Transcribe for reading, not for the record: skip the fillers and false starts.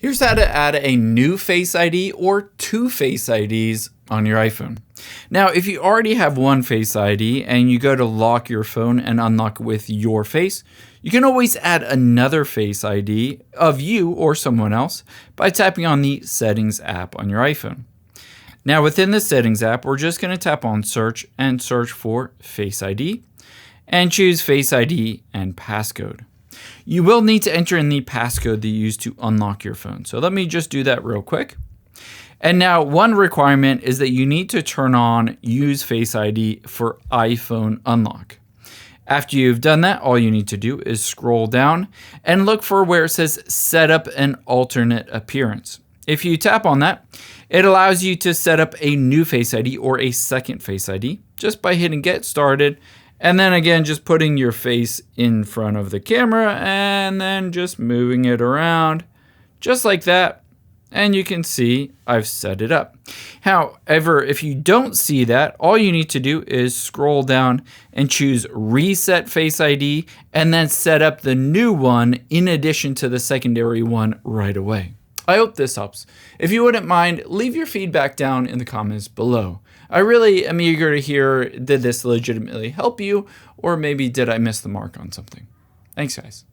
Here's how to add a new Face ID or two Face IDs on your iPhone. Now, if you already have one Face ID and you go to lock your phone and unlock it with your face, you can always add another Face ID of you or someone else by tapping on the Settings app on your iPhone. Now, within the Settings app, we're just going to tap on Search and search for Face ID and choose Face ID and passcode. You will need to enter in the passcode that you use to unlock your phone. So let me just do that real quick. And now one requirement is that you need to turn on Use Face ID for iPhone unlock. After you've done that, all you need to do is scroll down and look for where it says Set up an alternate appearance. If you tap on that, it allows you to set up a new Face ID or a second Face ID just by hitting Get Started. And then again, just putting your face in front of the camera and then just moving it around just like that. And you can see I've set it up. However, if you don't see that, all you need to do is scroll down and choose Reset Face ID and then set up the new one in addition to the secondary one right away. I hope this helps. If you wouldn't mind, leave your feedback down in the comments below. I really am eager to hear, did this legitimately help you, or maybe did I miss the mark on something? Thanks, guys.